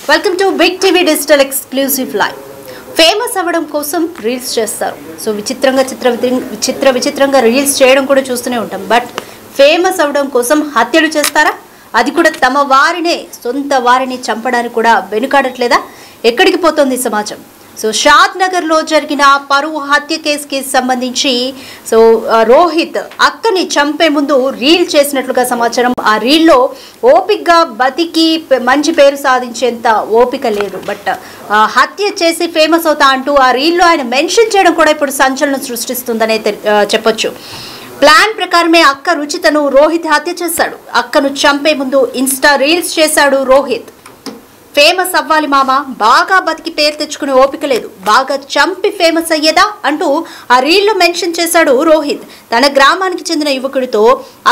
Welcome to big TV digital exclusive live. Famous అవ్వడం కోసం reels చేస్తారు. సో విచిత్రంగా రీల్స్ చేయడం కూడా చూస్తూనే ఉంటాం. బట్ ఫేమస్ అవ్వడం కోసం హత్యలు చేస్తారా? అది కూడా తమ వారినే, సొంత వారిని చంపడానికి కూడా వెనుకాడట్లేదా? ఎక్కడికి పోతోంది సమాజం? సో షాద్ నగర్లో జరిగిన పరువు హత్య కేసుకి సంబంధించి రోహిత్ అక్కని చంపే ముందు రీల్ చేసినట్లుగా సమాచారం. ఆ రీల్లో ఓపికగా బతికి మంచి పేరు సాధించేంత ఓపిక లేదు. బట్ హత్య చేసి ఫేమస్ అవుతా అంటూ ఆ రీల్లో ఆయన మెన్షన్ చేయడం కూడా ఇప్పుడు సంచలనం సృష్టిస్తుందనే చెప్పొచ్చు. ప్లాన్ ప్రకారమే అక్క రుచితను రోహిత్ హత్య చేశాడు. అక్కను చంపే ముందు ఇన్స్టా రీల్స్ చేశాడు రోహిత్. ఫేమస్ అవ్వాలి మామ, బాగా బతికి పేరు తెచ్చుకునే ఓపిక లేదు, బాగా చంపి ఫేమస్ అయ్యేదా అంటూ ఆ రీల్లో మెన్షన్ చేశాడు రోహిత్. తన గ్రామానికి చెందిన యువకుడితో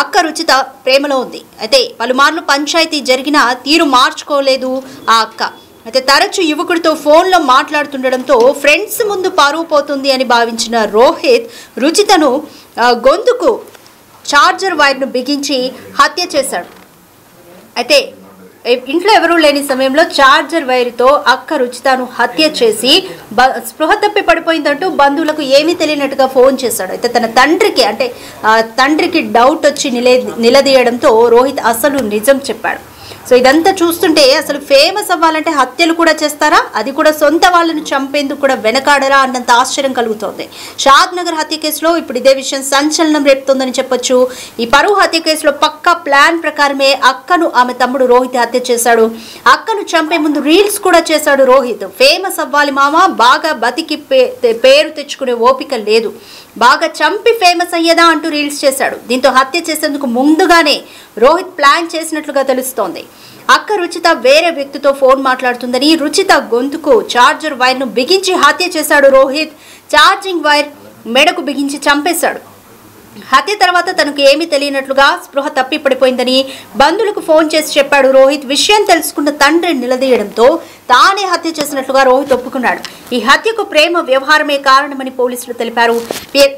అక్క రుచిత ప్రేమలో ఉంది. అయితే పలుమార్లు పంచాయతీ జరిగిన తీరు మార్చుకోలేదు ఆ అక్క. అయితే తరచు యువకుడితో ఫోన్లో మాట్లాడుతుండడంతో ఫ్రెండ్స్ ముందు పరువు పోతుంది అని భావించిన రోహిత్ రుచితను గొంతుకు చార్జర్ వైర్ను బిగించి హత్య చేశాడు. అయితే ఇంట్లో ఎవరూ లేని సమయంలో చార్జర్ వైర్తో అక్క రుచితను హత్య చేసి స్పృహ తప్పి పడిపోయిందంటూ బంధువులకు ఏమీ తెలియనట్టుగా ఫోన్ చేశాడు. అయితే తన తండ్రికి డౌట్ వచ్చి నిలదీయడంతో రోహిత్ అసలు నిజం చెప్పాడు. సో ఇదంతా చూస్తుంటే అసలు ఫేమస్ అవ్వాలంటే హత్యలు కూడా చేస్తారా? అది కూడా సొంత వాళ్ళను చంపేందుకు కూడా వెనకాడరా అన్నంత ఆశ్చర్యం కలుగుతోంది. షాద్ నగర్ హత్య కేసులో ఇప్పుడు ఇదే విషయం సంచలనం రేపుతోందని చెప్పొచ్చు. ఈ పరువు హత్య కేసులో పక్కా ప్లాన్ ప్రకారమే అక్కను ఆమె తమ్ముడు రోహిత్ హత్య చేశాడు. అక్కను చంపే ముందు రీల్స్ కూడా చేశాడు రోహిత్. ఫేమస్ అవ్వాలి మామ, బాగా బతికి పేరు తెచ్చుకునే ఓపిక లేదు, బాగా చంపి ఫేమస్ అయ్యేదా అంటూ రీల్స్ చేశాడు. దీంతో హత్య చేసేందుకు ముందుగానే రోహిత్ ప్లాన్ చేసినట్లుగా తెలుస్తోంది. అక్క రుచిత వేరే వ్యక్తితో ఫోన్ మాట్లాడుతుందని రుచిత గొంతుకు చార్జర్ వైర్ను బిగించి హత్య చేశాడు రోహిత్. ఛార్జింగ్ వైర్ మెడకు బిగించి చంపేశాడు. హత్య తర్వాత తనకు ఏమీ తెలియనట్లుగా స్పృహ తప్పి పడిపోయిందని బంధువులకు ఫోన్ చేసి చెప్పాడు రోహిత్. విషయం తెలుసుకున్న తండ్రి నిలదీయడంతో తానే హత్య చేసినట్లుగా రోహిత్ ఒప్పుకున్నాడు. ఈ హత్యకు ప్రేమ వ్యవహారమే కారణమని పోలీసులు తెలిపారు.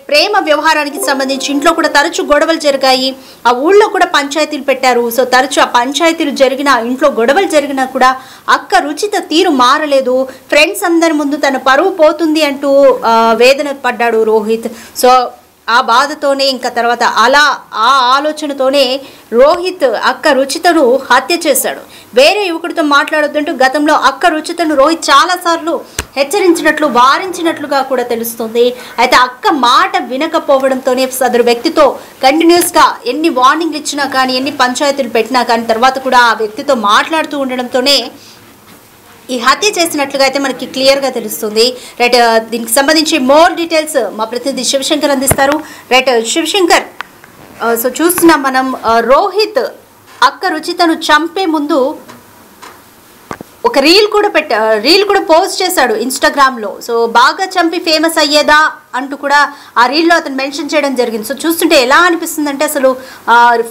ప్రేమ వ్యవహారానికి సంబంధించి ఇంట్లో కూడా తరచూ గొడవలు జరిగాయి. ఆ ఊళ్ళో కూడా పంచాయతీలు పెట్టారు. సో తరచూ ఆ పంచాయతీలు జరిగినా, ఇంట్లో గొడవలు జరిగినా కూడా అక్క రుచిత తీరు మారలేదు. ఫ్రెండ్స్ అందరి ముందు తన పరువు పోతుంది అంటూ వేదన పడ్డాడు రోహిత్. సో ఆ బాధతోనే ఇంకా తర్వాత ఆ ఆలోచనతోనే రోహిత్ అక్క రుచితను హత్య చేశాడు. వేరే యువకుడితో మాట్లాడొద్దంటూ గతంలో అక్క రుచితను రోహిత్ చాలాసార్లు హెచ్చరించినట్లు, వారించినట్లుగా కూడా తెలుస్తుంది. అయితే అక్క మాట వినకపోవడంతోనే సదరు వ్యక్తితో కంటిన్యూస్గా ఎన్ని వార్నింగ్లు ఇచ్చినా కానీ, ఎన్ని పంచాయతీలు పెట్టినా కానీ తర్వాత కూడా ఆ వ్యక్తితో మాట్లాడుతూ ఉండడంతోనే ఈ హత్య చేసినట్లుగా అయితే మనకి క్లియర్గా తెలుస్తుంది. రైట్, దీనికి సంబంధించి మోర్ డీటెయిల్స్ మా ప్రతినిధి శివశంకర్ అందిస్తారు. రైట్ శివశంకర్, సో చూస్తున్నాం మనం రోహిత్ అక్క రుచితను చంపే ముందు ఒక రీల్ కూడా పోస్ట్ చేశాడు ఇన్స్టాగ్రామ్లో. సో బాగా చంపి ఫేమస్ అయ్యేదా అంటూ కూడా ఆ రీల్లో అతను మెన్షన్ చేయడం జరిగింది. సో చూస్తుంటే ఎలా అనిపిస్తుంది అంటే అసలు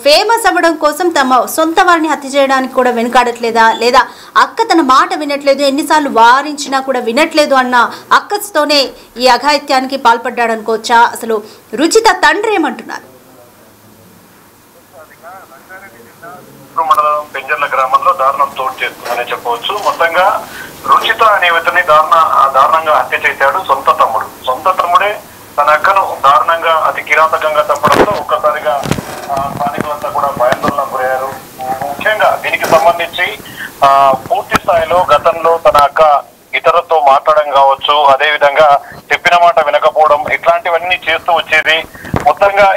ఫేమస్ అవ్వడం కోసం తమ సొంత వారిని హత్య చేయడానికి కూడా వెనుకాడట్లేదా, లేదా అక్క తన మాట వినట్లేదు, ఎన్నిసార్లు వారించినా కూడా వినట్లేదు అన్న అక్కస్తోనే ఈ అఘాయిత్యానికి పాల్పడ్డాడు అనుకోవచ్చా? అసలు రుచిత తండ్రి ఏమంటున్నారు? మండలం పెంజర్ల గ్రామంలో దారుణం చోటు చేసుకుందని చెప్పవచ్చు. మొత్తంగా రుచిత అనే వ్యక్తిని దారుణంగా హత్య చేశాడు సొంత తమ్ముడే తన అక్కను దారుణంగా అతి కిరాతకంగా చంపడంతో ఒక్కసారిగా స్థానికులంతా కూడా భయాందోళనకు గురయ్యారు. ముఖ్యంగా దీనికి సంబంధించి పూర్తి స్థాయిలో గతంలో తన అక్క ఇతరులతో మాట్లాడడం కావచ్చు, అదే విధంగా చెప్పిన మాట వినకపోవడం, ఇట్లాంటివన్నీ చేస్తూ వచ్చేది. మొత్తంగా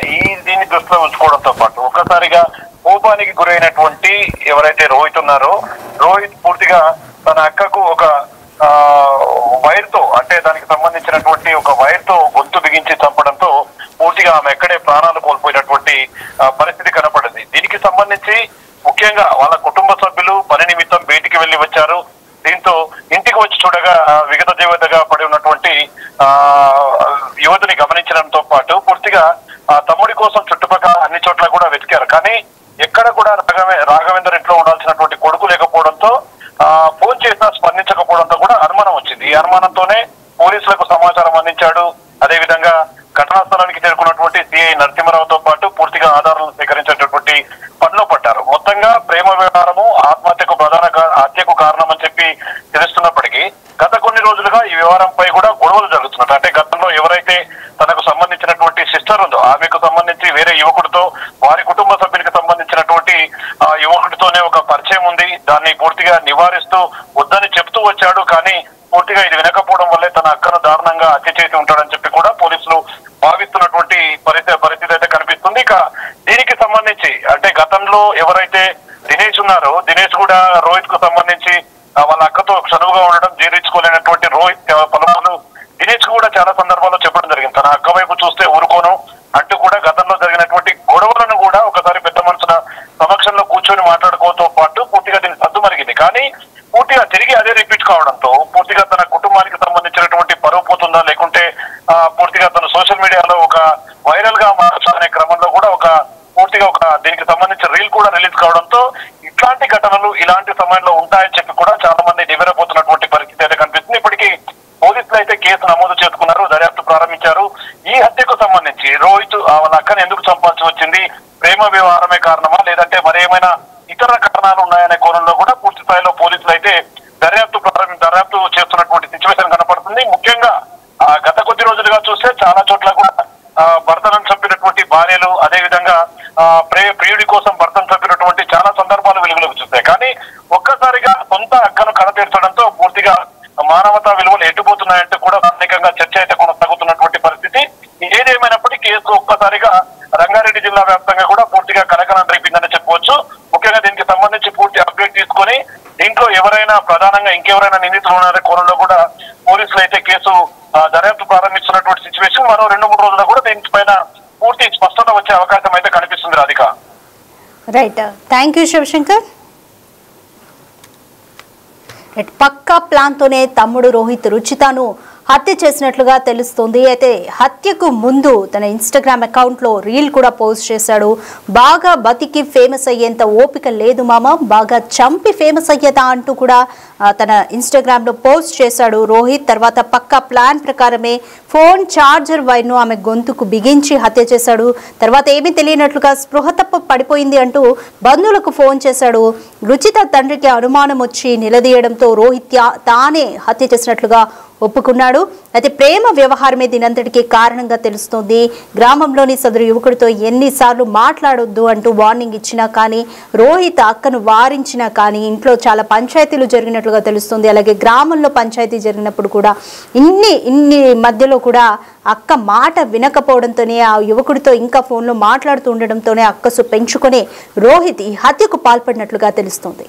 దీన్ని దృష్టిలో ఉంచుకోవడంతో పాటు ఒక్కసారిగా కోపానికి గురైనటువంటి ఎవరైతే రోహిత్ ఉన్నారో, రోహిత్ పూర్తిగా తన అక్కకు ఒక వైర్తో, అంటే దానికి సంబంధించినటువంటి ఒక వైర్తో గొంతు బిగించి చంపడంతో పూర్తిగా ఆమె ఎక్కడే ప్రాణాలు కోల్పోయినటువంటి పరిస్థితి కనపడింది. దీనికి సంబంధించి ముఖ్యంగా వాళ్ళ కుటుంబ సభ్యులు పని నిమిత్తం బయటికి వెళ్లి వచ్చారు. దీంతో ఇంటికి వచ్చి చూడగా విగత జీవితగా పడి ఉన్నటువంటి యువతిని గమనించడంతో పాటు పూర్తిగా తమ్ముడి కోసం చుట్టుపక్కల అన్ని చోట్ల కూడా వెతికారు. కానీ ఎక్కడ కూడా రాఘవేందర్ ఇంట్లో ఉండాల్సినటువంటి కొడుకు లేకపోవడంతో ఫోన్ చేసినా స్పందించకపోవడంతో కూడా అనుమానం వచ్చింది. ఈ అనుమానంతోనే పోలీసులకు సమాచారం అందించాడు. అదేవిధంగా ఘటనా స్థలానికి చేరుకున్నటువంటి సిఐ నరసింహారావుతో పాటు పూర్తిగా ఆధారాలను సేకరించినటువంటి చేసేటటువంటి పనిలో పడ్డారు. మొత్తంగా ప్రేమ వ్యవహారము హత్యకు కారణం అని చెప్పి తెలుస్తున్నప్పటికీ గత కొన్ని రోజులుగా ఈ వ్యవహారంపై కూడా గొడవలు జరుగుతున్నట్టు. అంటే గతంలో ఎవరైతే తనకు సంబంధించినటువంటి సిస్టర్ ఉందో ఆమెకు సంబంధించి వేరే యువకుడితో వారి కుటుంబ సభ్యునికి సంబంధించినటువంటి యువకుడితోనే ఒక పరిచయం ఉంది. దాన్ని పూర్తిగా నివారిస్తూ వద్దని చెప్తూ వచ్చాడు. కానీ పూర్తిగా ఇది వినకపోవడం వల్లే తన అక్కను దారుణంగా హత్య చేసి ఉంటాడని చెప్పి కూడా పోలీసులు భావిస్తున్నటువంటి పరిస్థితి అయితే కనిపిస్తుంది. ఇక దీనికి సంబంధించి అంటే గతంలో ఎవరైతే దినేష్ ఉన్నారో దినేష్ కూడా రోహిత్ కు సంబంధించి వాళ్ళ అక్కతో చనువుగా ఉండడం జీర్ణించుకోలేనటువంటి రోహిత్ పలుమార్లు దినేష్ కూడా చాలా సందర్భాల్లో చెప్పడం జరిగింది. తన అక్క వైపు చూస్తే ఊరుకోను అంటూ కూడా గతంలో జరిగినటువంటి గొడవలను కూడా ఒకసారి పెద్ద మనుషుల సమక్షంలో కూర్చొని మాట్లాడుకోవడంతో పాటు పూర్తిగా దీన్ని సద్దుమరిగింది. కానీ పూర్తిగా తిరిగి అదే రిపీట్ కావడంతో పూర్తిగా తన కుటుంబానికి సంబంధించినటువంటి పరువు పోతుందా లేకుంటే పూర్తిగా తన సోషల్ మీడియాలో ఒక వైరల్ గా మార్చుకునే క్రమంలో కూడా పూర్తిగా దీనికి సంబంధించిన రీల్ కూడా రిలీజ్ కావడంతో ఇట్లాంటి ఘటనలు ఇలాంటి సమయంలో ఉంటాయని చెప్పి కూడా చాలా మంది నివ్వెరపోతున్నటువంటి పరిస్థితి అయితే కనిపిస్తుంది. ఇప్పటికీ పోలీసులు అయితే కేసు నమోదు చేసుకున్నారు, దర్యాప్తు ప్రారంభించారు. ఈ హత్యకు సంబంధించి రోహిత్ వాళ్ళ అక్కని ఎందుకు చంపాల్సి వచ్చింది, ప్రేమ వ్యవహారమే కారణమా లేదంటే మరేమైనా ఇతర కారణాలు ఉన్నాయనే కోణంలో కూడా పూర్తి స్థాయిలో పోలీసులు అయితే దర్యాప్తు చేస్తున్నటువంటి సిచ్యువేషన్ కనపడుతుంది. ముఖ్యంగా గత కొద్ది రోజులుగా చూస్తే చాలా చోట్ల కూడా భర్తను చంపినటువంటి భార్యలు అదే విధంగా ప్రియుడి కోసం భర్తను చంపినటువంటి చాలా సందర్భాలు వెలుగులోకి చూస్తాయి. కానీ ఒక్కసారిగా సొంత అక్కను కడతీర్చడంతో పూర్తిగా మానవతా విలువలు ఎట్టుపోతున్నాయంటూ కూడా స్థానికంగా చర్చ అయితే కొనసాగుతున్నటువంటి పరిస్థితి. ఏదేమైనప్పటికీ కేసు ఒక్కసారిగా రంగారెడ్డి జిల్లా వ్యాప్తంగా కూడా పూర్తిగా కలకలం రేపిందని చెప్పవచ్చు. ముఖ్యంగా దీనికి సంబంధించి పూర్తి అప్డేట్ తీసుకొని దీంట్లో ఎవరైనా ప్రధానంగా ఇంకెవరైనా నిందితులు ఉన్నారనే కోణంలో కూడా పోలీసులు అయితే కేసు దర్యాప్తు ప్రారంభిస్తున్నటువంటి సిచ్యువేషన్. మరో 2-3 రోజుల్లో కూడా దీనిపైన పూర్తి స్పష్టత వచ్చే అవకాశం అయితే కనిపిస్తుంది. Radhika. Right, thank you Shivashankar. పక్కా ప్లాన్ తోనే తమ్ముడు రోహిత్ రుచితను హత్య చేసినట్లుగా తెలుస్తుంది. అయితే హత్యకు ముందు తన ఇన్స్టాగ్రామ్ అకౌంట్లో రీల్ కూడా పోస్ట్ చేశాడు. బాగా బతికి ఫేమస్ అయ్యేంత ఓపిక లేదు మామ, బాగా చంపి ఫేమస్ అయ్యేదా అంటూ కూడా తన ఇన్స్టాగ్రామ్లో పోస్ట్ చేశాడు రోహిత్. తర్వాత పక్కా ప్లాన్ ప్రకారమే ఫోన్ ఛార్జర్ వైర్ను ఆమె గొంతుకు బిగించి హత్య చేశాడు. తర్వాత ఏమీ తెలియనట్లుగా స్పృహ తప్ప పడిపోయింది అంటూ బంధువులకు ఫోన్ చేశాడు. రుచిత తండ్రికి అనుమానం వచ్చి నిలదీయడంతో రోహిత్ తానే హత్య చేసినట్లుగా ఒప్పుకున్నాడు. అయితే ప్రేమ వ్యవహారమే దీనంతటికీ కారణంగా తెలుస్తోంది. గ్రామంలోని సదరు యువకుడితో ఎన్నిసార్లు మాట్లాడొద్దు అంటూ వార్నింగ్ ఇచ్చినా కానీ, రోహిత్ అక్కను వారించినా కానీ ఇంట్లో చాలా పంచాయతీలు జరిగినట్లుగా తెలుస్తుంది. అలాగే గ్రామంలో పంచాయతీ జరిగినప్పుడు కూడా ఇన్ని మధ్యలో కూడా అక్క మాట వినకపోవడంతోనే ఆ యువకుడితో ఇంకా ఫోన్లో మాట్లాడుతూ ఉండడంతోనే అక్కసు పెంచుకొని రోహిత్ ఈ హత్యకు పాల్పడినట్లుగా తెలుస్తోంది.